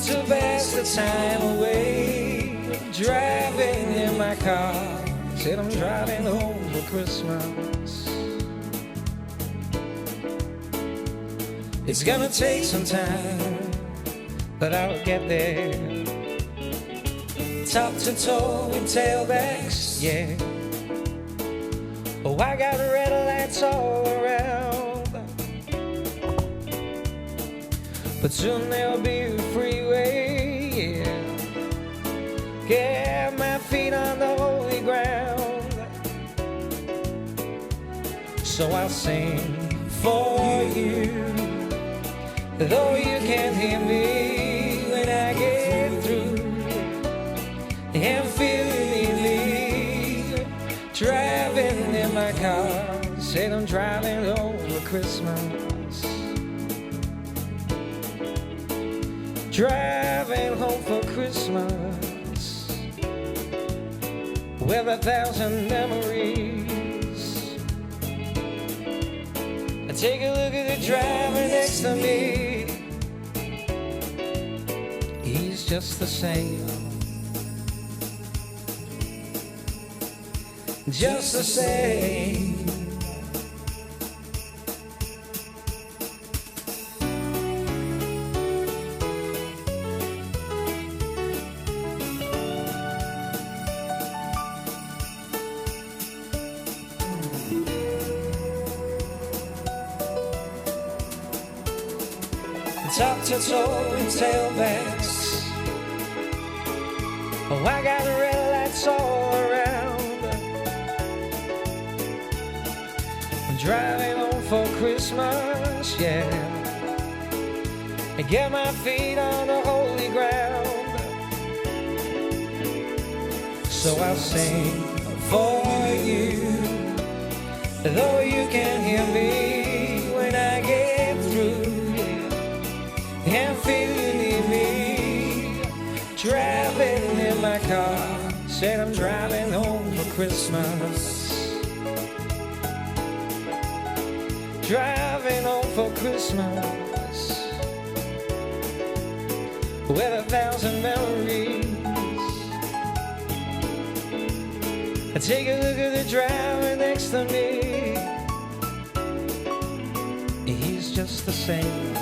to pass the time away. Driving in my car, said I'm driving home for Christmas. It's gonna take some time, but I'll get there. Top to toe in tailbacks, yeah. Oh, I got red lights all around, but soon there'll be a freeway, yeah. Get my feet on the holy ground, so I'll sing for you, though you can't hear me when I get through. And feeling me driving in my car, said I'm driving home for Christmas. Driving home for Christmas, with 1,000 memories. I take a look at the driver next to me. He's just the same, just the same. Top to toe in tailbacks. Oh, I got red lights all around. driving home for Christmas, yeah. I get my feet on the holy ground, so I'll sing for you, though you can't hear me when I get through, yeah. And feel you need me, driving in my car, said I'm driving home for Christmas. Driving home for Christmas with 1,000 memories. I take a look at the driver next to me. He's just the same.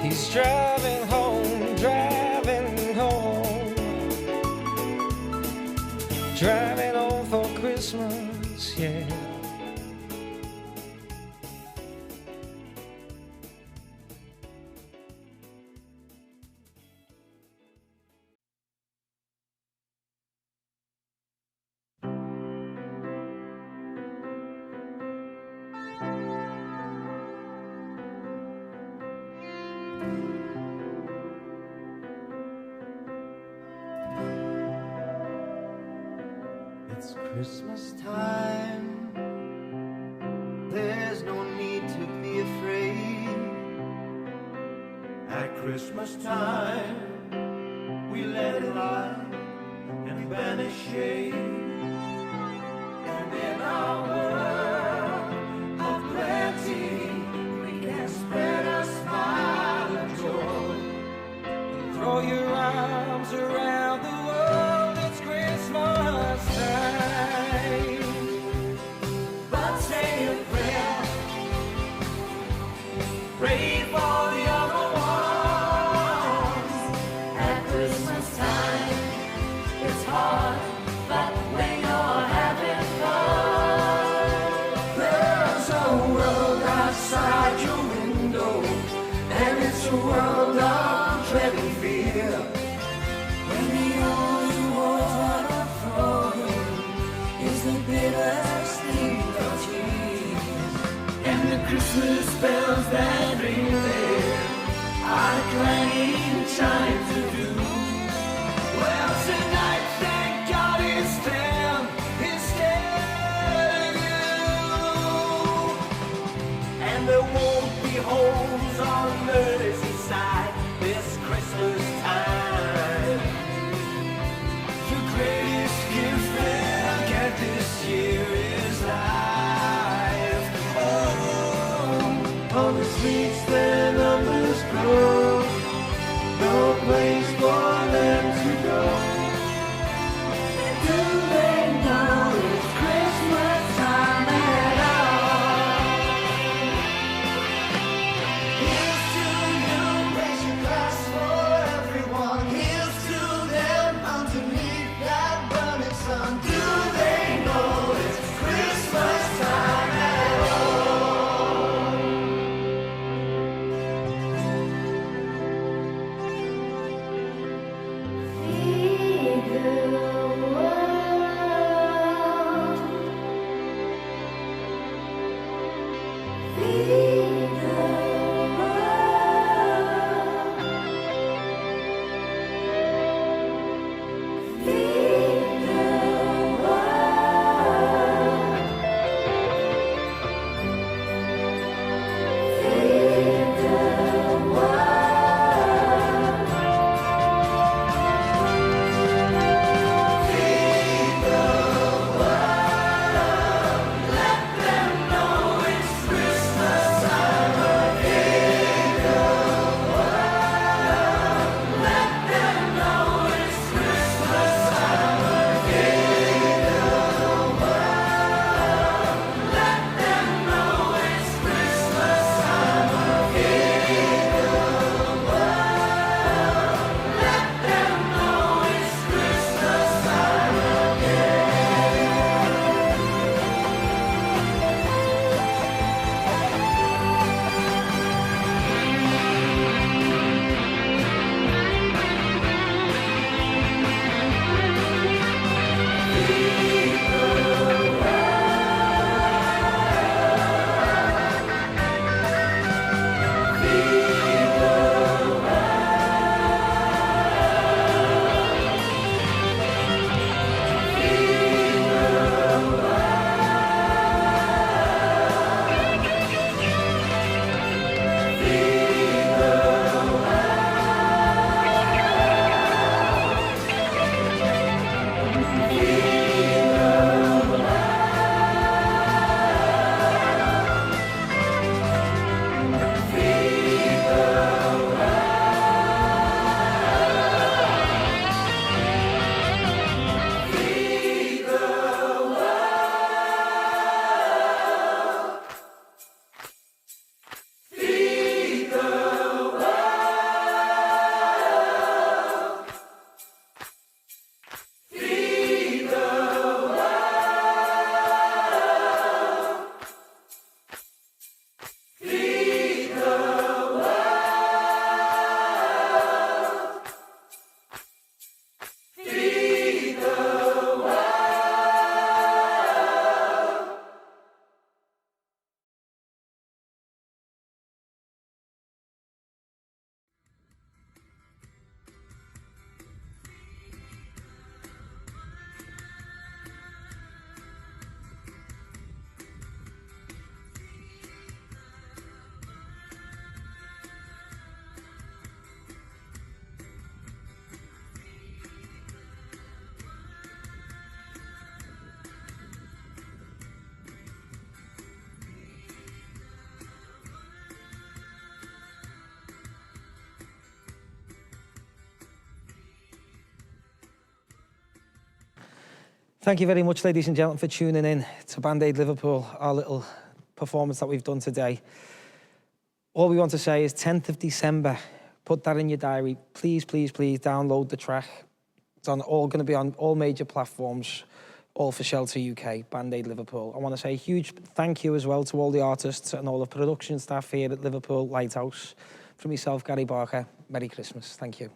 He's driving home, driving home, driving home for Christmas, yeah. It's Christmas time. There's no need to be afraid. At Christmas time, we let light and banish shade. And in our world of plenty, we can spread a smile of joy and throw your arms around the world. It's Christmas time. But say a prayer, pray for the other ones. At Christmas time, it's hard, but when you're having fun, there's a world outside your window, and it's a world of dread and fear. When the only water flowing is the bitter steam of tears, and the Christmas bells that ring there are clanging chimes of doom. Well, tonight, thank God, it's them instead of you. And there won't be homes on Merseyside this Christmas time. The greatest gift they'll get this year is life. Oh, on the streets their numbers grow, no place for them to go. Do they know it's Christmas time at all? Here's to you, raise your glass for everyone. Here's to them underneath that burning sun. Do they know it's Christmas time at all? Feed the world. Feed the world. Feed the world. Feed the world. Feed the world. Let them know it's Christmas time. Thank you very much, ladies and gentlemen, for tuning in to Band-Aid Liverpool, our little performance that we've done today. All we want to say is 10th of December, put that in your diary. Please, please, please download the track. It's going to be on all major platforms, all for Shelter UK, Band-Aid Liverpool. I want to say a huge thank you as well to all the artists and all the production staff here at Liverpool Lighthouse. From myself, Gary Barker, Merry Christmas. Thank you.